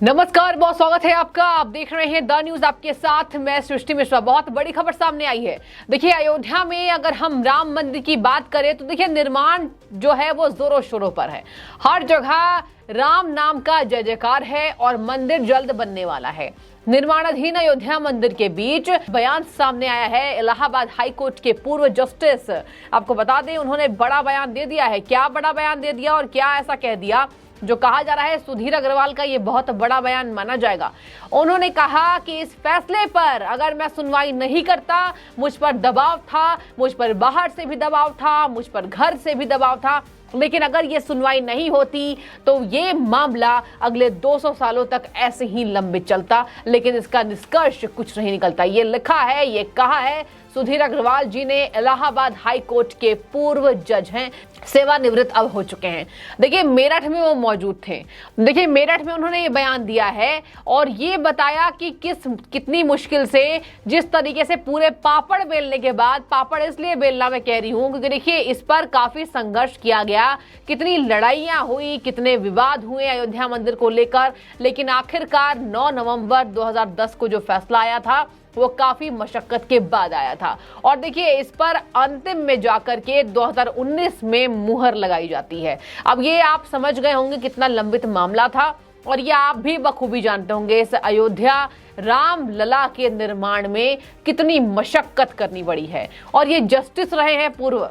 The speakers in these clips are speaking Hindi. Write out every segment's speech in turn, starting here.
नमस्कार, बहुत स्वागत है आपका। आप देख रहे हैं द न्यूज, आपके साथ मैं सृष्टि मिश्रा। बहुत बड़ी खबर सामने आई है। देखिए, अयोध्या में अगर हम राम मंदिर की बात करें तो देखिए निर्माण जो है वो जोरों शोरों पर है। हर जगह राम नाम का जय जयकार है और मंदिर जल्द बनने वाला है। निर्माणाधीन अयोध्या मंदिर के बीच बयान सामने आया है इलाहाबाद हाई कोर्ट के पूर्व जस्टिस। आपको बता दें, उन्होंने बड़ा बयान दे दिया है। क्या बड़ा बयान दे दिया और क्या ऐसा कह दिया जो कहा जा रहा है सुधीर अग्रवाल का ये बहुत बड़ा बयान माना जाएगा। उन्होंने कहा कि इस फैसले पर अगर मैं सुनवाई नहीं करता, मुझ पर दबाव था, मुझ पर बाहर से भी दबाव था, मुझ पर घर से भी दबाव था, लेकिन अगर ये सुनवाई नहीं होती तो ये मामला अगले 200 सालों तक ऐसे ही लंबित चलता, लेकिन इसका निष्कर्ष कुछ नहीं निकलता। ये लिखा है, ये कहा है सुधीर अग्रवाल जी ने। इलाहाबाद हाई कोर्ट के पूर्व जज हैं, सेवानिवृत्त अब हो चुके हैं। देखिए, मेरठ में वो मौजूद थे। देखिए, मेरठ में उन्होंने ये बयान दिया है और ये बताया कि कितनी मुश्किल से, जिस तरीके से पूरे पापड़ बेलने के बाद, पापड़ इसलिए बेलना मैं कह रही हूं क्योंकि देखिए इस पर काफी संघर्ष किया गया, कितनी लड़ाइयां हुई, कितने विवाद हुए अयोध्या मंदिर को लेकर, लेकिन आखिरकार 9 नवंबर 2010 को जो फैसला आया था वो काफी मशक्कत के बाद आया था। और देखिए, इस पर अंतिम में जाकर के 2019 में मुहर लगाई जाती है। अब ये आप समझ गए होंगे कितना लंबित मामला था, और ये आप भी बखूबी जानते होंगे इस अयोध्या राम लला के निर्माण में कितनी मशक्कत करनी पड़ी है। और ये जस्टिस रहे हैं पूर्व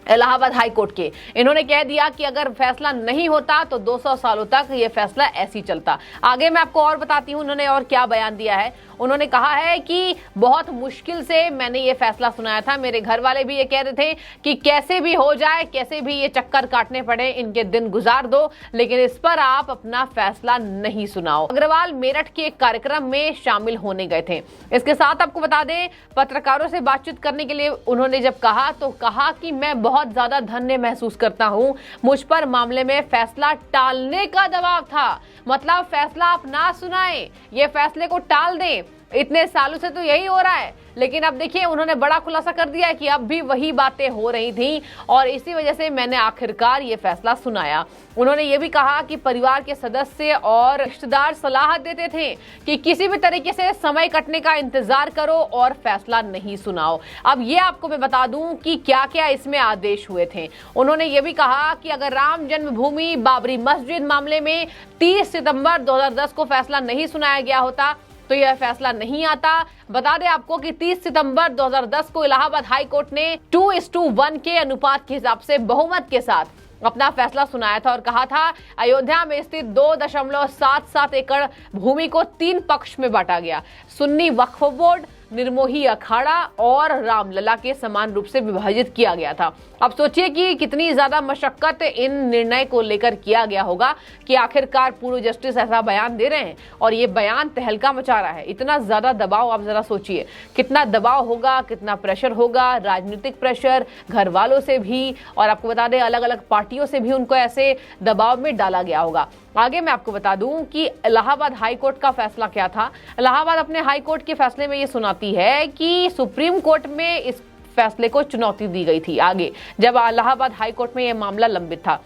इलाहाबाद हाई कोर्ट के। इन्होंने कह दिया कि अगर फैसला नहीं होता तो 200 सालों तक ये फैसला ऐसे ही चलता। आगे मैं आपको और बताती हूँ उन्होंने और क्या बयान दिया है। उन्होंने कहा है कि बहुत मुश्किल से मैंने ये फैसला सुनाया था। मेरे घर वाले भी ये कह रहे थे कि कैसे भी हो जाए, कैसे भी ये चक्कर काटने पड़े, इनके दिन गुजार दो, लेकिन इस पर आप अपना फैसला नहीं सुनाओ। अग्रवाल मेरठ के एक कार्यक्रम में शामिल होने गए थे। इसके साथ आपको बता दें, पत्रकारों से बातचीत करने के लिए उन्होंने जब कहा तो कहा कि मैं बहुत ज्यादा धन्य महसूस करता हूं। मुझ पर मामले में फैसला टालने का दबाव था। मतलब फैसला आप ना सुनाएं, ये फैसले को टाल दें। इतने सालों से तो यही हो रहा है, लेकिन अब देखिए उन्होंने बड़ा खुलासा कर दिया है कि अब भी वही बातें हो रही थी और इसी वजह से मैंने आखिरकार ये फैसला सुनाया। उन्होंने ये भी कहा कि परिवार के सदस्य और रिश्तेदार सलाह देते थे कि किसी भी तरीके से समय कटने का इंतजार करो और फैसला नहीं सुनाओ। अब ये आपको मैं बता दूं कि क्या क्या इसमें आदेश हुए थे। उन्होंने ये भी कहा कि अगर राम जन्मभूमि बाबरी मस्जिद मामले में 30 सितंबर 2010 को फैसला नहीं सुनाया गया होता तो यह फैसला नहीं आता। बता दें आपको कि 30 सितंबर 2010 को इलाहाबाद हाई कोर्ट ने 2:1 के अनुपात के हिसाब से बहुमत के साथ अपना फैसला सुनाया था और कहा था अयोध्या में स्थित 2.77 एकड़ भूमि को 3 पक्ष में बांटा गया। सुन्नी वक्फ बोर्ड, निर्मोही अखाड़ा और रामलला के समान रूप से विभाजित किया गया था। अब सोचिए कि कितनी ज्यादा मशक्कत इन निर्णय को लेकर किया गया होगा कि आखिरकार पूर्व जस्टिस ऐसा बयान दे रहे हैं और ये बयान तहलका मचा रहा है। इतना ज्यादा दबाव, आप जरा सोचिए कितना दबाव होगा, कितना प्रेशर होगा, राजनीतिक प्रेशर, घर वालों से भी, और आपको बता दें अलग अलग पार्टियों से भी उनको ऐसे दबाव में डाला गया होगा। आगे मैं आपको बता दूं कि इलाहाबाद हाई कोर्ट का फैसला क्या था। इलाहाबाद अपने हाई कोर्ट के फैसले में ये सुनाती है कि सुप्रीम कोर्ट में इस फैसले को चुनौती दी गई थी आगे, जब इलाहाबाद हाई कोर्ट में यह मामला लंबित था।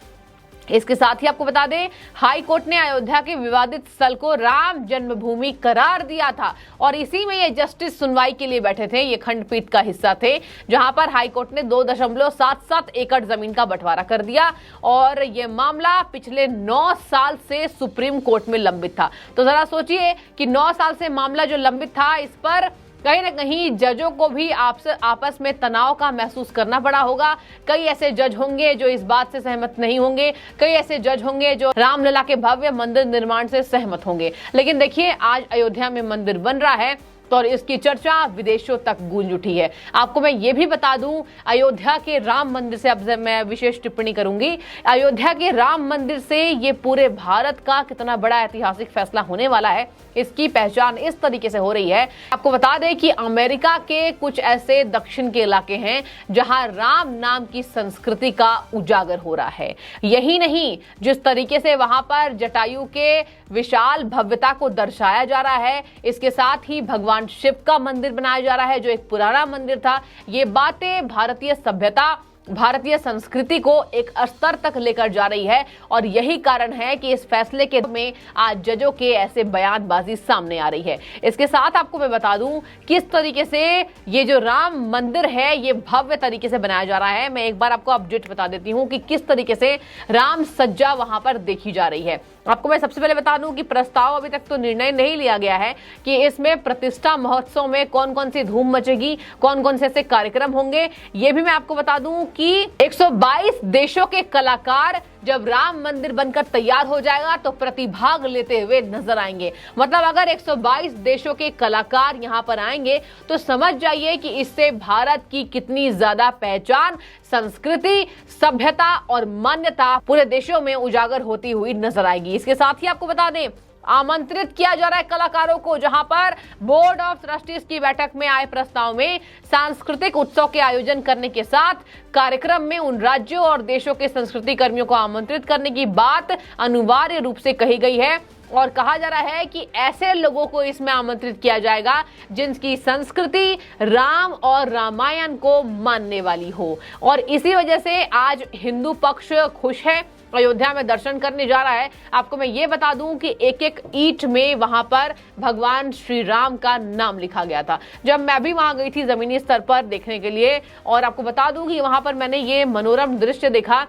इसके साथ ही आपको बता दें, हाई कोर्ट ने अयोध्या के विवादित स्थल को राम जन्मभूमि करार दिया था और इसी में ये जस्टिस सुनवाई के लिए बैठे थे। ये खंडपीठ का हिस्सा थे, जहां पर हाई कोर्ट ने 2.77 एकड़ जमीन का बंटवारा कर दिया और ये मामला पिछले 9 साल से सुप्रीम कोर्ट में लंबित था। तो जरा सोचिए कि 9 साल से मामला जो लंबित था, इस पर कहीं ना कहीं जजों को भी आपस में तनाव का महसूस करना पड़ा होगा। कई ऐसे जज होंगे जो इस बात से सहमत नहीं होंगे, कई ऐसे जज होंगे जो रामलला के भव्य मंदिर निर्माण से सहमत होंगे। लेकिन देखिए, आज अयोध्या में मंदिर बन रहा है तो इसकी चर्चा विदेशों तक गूंज उठी है। आपको मैं ये भी बता दूं, अयोध्या के राम मंदिर से अब मैं विशेष टिप्पणी करूंगी। अयोध्या के राम मंदिर से ये पूरे भारत का कितना बड़ा ऐतिहासिक फैसला होने वाला है, इसकी पहचान इस तरीके से हो रही है। आपको बता दें कि अमेरिका के कुछ ऐसे दक्षिण के इलाके हैं जहां राम नाम की संस्कृति का उजागर हो रहा है। यही नहीं, जिस तरीके से वहां पर जटायु के विशाल भव्यता को दर्शाया जा रहा है, इसके साथ ही भगवान शिव का मंदिर बनाया जा रहा है जो एक पुराना मंदिर था। ये बातें भारतीय सभ्यता भारतीय संस्कृति को एक स्तर तक लेकर जा रही है और यही कारण है कि इस फैसले के में आज जजों के ऐसे बयानबाजी सामने आ रही है। इसके साथ आपको मैं बता दूं किस तरीके से ये जो राम मंदिर है ये भव्य तरीके से बनाया जा रहा है। मैं एक बार आपको अपडेट बता देती हूं कि किस तरीके से राम सज्जा वहां पर देखी जा रही है। आपको मैं सबसे पहले बता दूं कि प्रस्ताव अभी तक तो निर्णय नहीं लिया गया है कि इसमें प्रतिष्ठा महोत्सव में कौन कौन सी धूम मचेगी, कौन कौन से ऐसे कार्यक्रम होंगे। ये भी मैं आपको बता दूं कि 122 देशों के कलाकार जब राम मंदिर बनकर तैयार हो जाएगा तो प्रतिभाग लेते हुए नजर आएंगे। मतलब अगर 122 देशों के कलाकार यहां पर आएंगे तो समझ जाइए कि इससे भारत की कितनी ज्यादा पहचान, संस्कृति, सभ्यता और मान्यता पूरे देशों में उजागर होती हुई नजर आएगी। इसके साथ ही आपको बता दें आमंत्रित किया जा रहा है कलाकारों को, जहां पर बोर्ड ऑफ ट्रस्टीज की बैठक में आए प्रस्ताव में सांस्कृतिक उत्सव के आयोजन करने के साथ कार्यक्रम में उन राज्यों और देशों के संस्कृति कर्मियों को आमंत्रित करने की बात अनिवार्य रूप से कही गई है और कहा जा रहा है कि ऐसे लोगों को इसमें आमंत्रित किया जाएगा जिनकी संस्कृति राम और रामायण को मानने वाली हो। और इसी वजह से आज हिंदू पक्ष खुश है, अयोध्या में दर्शन करने जा रहा है। आपको मैं ये बता दूं कि एक एक ईंट में वहां पर भगवान श्री राम का नाम लिखा गया था। जब मैं भी वहां गई थी जमीनी स्तर पर देखने के लिए, और आपको बता दूं कि वहां पर मैंने ये मनोरम दृश्य देखा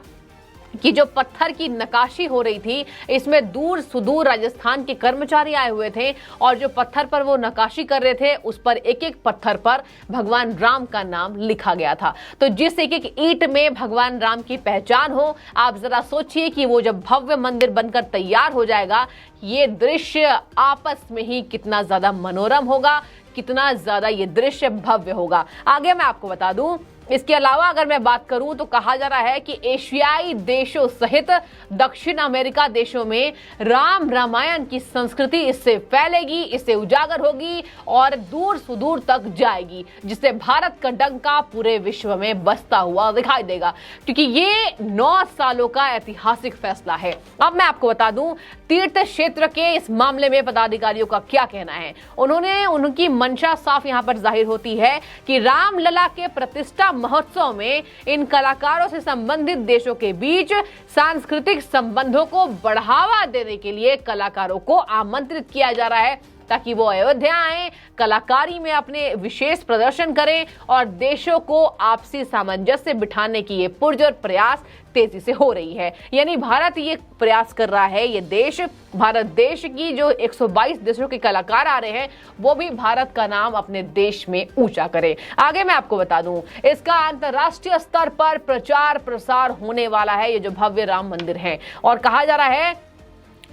कि जो पत्थर की नक्काशी हो रही थी इसमें दूर सुदूर राजस्थान के कर्मचारी आए हुए थे और जो पत्थर पर वो नक्काशी कर रहे थे उस पर एक एक पत्थर पर भगवान राम का नाम लिखा गया था। तो जिस एक एक ईंट में भगवान राम की पहचान हो, आप जरा सोचिए कि वो जब भव्य मंदिर बनकर तैयार हो जाएगा ये दृश्य आपस में ही कितना ज्यादा मनोरम होगा, कितना ज्यादा ये दृश्य भव्य होगा। आगे मैं आपको बता दूं इसके अलावा अगर मैं बात करूं तो कहा जा रहा है कि एशियाई देशों सहित दक्षिण अमेरिका देशों में राम रामायण की संस्कृति इससे फैलेगी, इससे उजागर होगी और दूर सुदूर तक जाएगी, जिससे भारत का डंका पूरे विश्व में बजता हुआ दिखाई देगा, क्योंकि ये 9 सालों का ऐतिहासिक फैसला है। अब मैं आपको बता दूं तीर्थ क्षेत्र के इस मामले में पदाधिकारियों का क्या कहना है। उनकी मंशा साफ यहां पर जाहिर होती है कि रामलला के प्रतिष्ठा महोत्सव में इन कलाकारों से संबंधित देशों के बीच सांस्कृतिक संबंधों को बढ़ावा देने के लिए कलाकारों को आमंत्रित किया जा रहा है ताकि वो अयोध्या आए, कलाकारी में अपने विशेष प्रदर्शन करें और देशों को आपसी सामंजस्य बिठाने की ये पुरजोर प्रयास तेजी से हो रही है। यानी भारत ये प्रयास कर रहा है, ये देश भारत देश की जो 122 देशों के कलाकार आ रहे हैं वो भी भारत का नाम अपने देश में ऊंचा करें। आगे मैं आपको बता दूं इसका अंतर्राष्ट्रीय स्तर पर प्रचार प्रसार होने वाला है ये जो भव्य राम मंदिर है, और कहा जा रहा है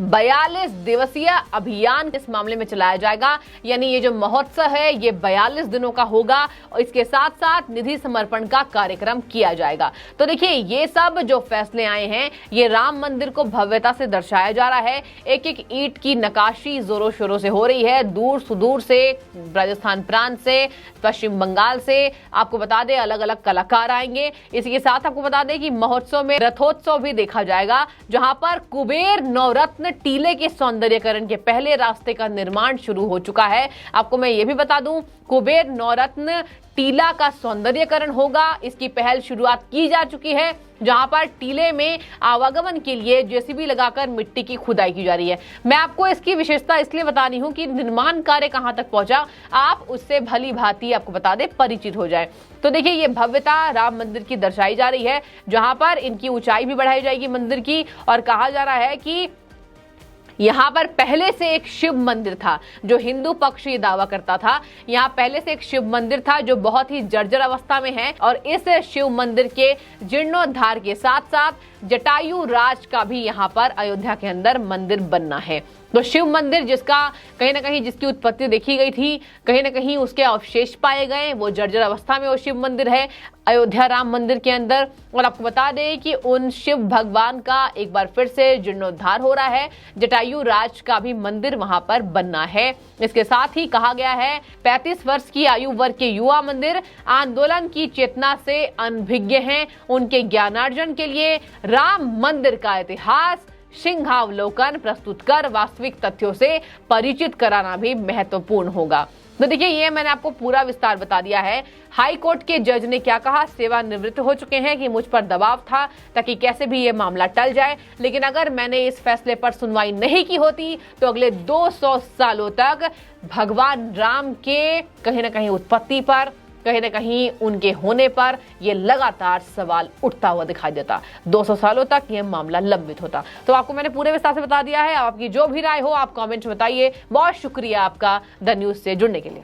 42 दिवसीय अभियान इस मामले में चलाया जाएगा। यानी ये जो महोत्सव है ये 42 दिनों का होगा और इसके साथ साथ निधि समर्पण का कार्यक्रम किया जाएगा। तो देखिए ये सब जो फैसले आए हैं ये राम मंदिर को भव्यता से दर्शाया जा रहा है। एक एक ईंट की नक्काशी जोरों शोरों से हो रही है, दूर सुदूर से, राजस्थान प्रांत से, पश्चिम बंगाल से, आपको बता दें अलग अलग कलाकार आएंगे। इसी के साथ आपको बता दें कि महोत्सव में रथोत्सव भी देखा जाएगा, जहां पर कुबेर नवरत्न टीले के सौंदर्यकरण के पहले रास्ते का निर्माण शुरू हो चुका है। आपको मैं ये भी बता दूं कुबेर नवरत्न टीला का सौंदर्यकरण होगा, इसकी पहल शुरुआत की जा चुकी है, जहां पर टीले में आवागमन के लिए जेसीबी लगाकर मिट्टी की खुदाई की जा रही है। मैं आपको इसकी विशेषता इसलिए बता रही हूं कि निर्माण कार्य कहां तक पहुंचा आप उससे भली भांति आपको बता दे परिचित हो जाए। तो देखिए ये भव्यता राम मंदिर की दर्शाई जा रही है, जहां पर इनकी ऊंचाई भी बढ़ाई जाएगी मंदिर की, और कहा जा रहा है कि यहाँ पर पहले से एक शिव मंदिर था, जो हिंदू पक्ष ये दावा करता था। यहाँ पहले से एक शिव मंदिर था जो बहुत ही जर्जर अवस्था में है, और इस शिव मंदिर के जीर्णोद्धार के साथ साथ जटायु राज का भी यहाँ पर अयोध्या के अंदर मंदिर बनना है। तो शिव मंदिर जिसका कहीं ना कहीं जिसकी उत्पत्ति देखी गई थी, कहीं ना कहीं उसके अवशेष पाए गए, वो जर्जर अवस्था में वो शिव मंदिर है अयोध्या राम मंदिर के अंदर। और आपको बता दें कि उन शिव भगवान का एक बार फिर से जीर्णोद्धार हो रहा है, जटायु राज का भी मंदिर वहां पर बनना है। इसके साथ ही कहा गया है 35 वर्ष की आयु वर्ग के युवा मंदिर आंदोलन की चेतना से अनभिज्ञ हैं, उनके ज्ञानार्जन के लिए राम मंदिर का इतिहास सिंहावलोकन प्रस्तुत कर वास्तविक तथ्यों से परिचित कराना भी महत्वपूर्ण होगा। तो देखिए, ये मैंने आपको पूरा विस्तार बता दिया है। हाई कोर्ट के जज ने क्या कहा, सेवानिवृत्त हो चुके हैं कि मुझ पर दबाव था ताकि कैसे भी ये मामला टल जाए, लेकिन अगर मैंने इस फैसले पर सुनवाई नहीं की होती तो अगले 200 सालों तक भगवान राम के कहीं ना कहीं उत्पत्ति पर, कहीं ना कहीं उनके होने पर ये लगातार सवाल उठता हुआ दिखाई देता। 200 सालों तक ये मामला लंबित होता। तो आपको मैंने पूरे विस्तार से बता दिया है। आपकी जो भी राय हो आप कमेंट में बताइए। बहुत शुक्रिया आपका द न्यूज़ से जुड़ने के लिए।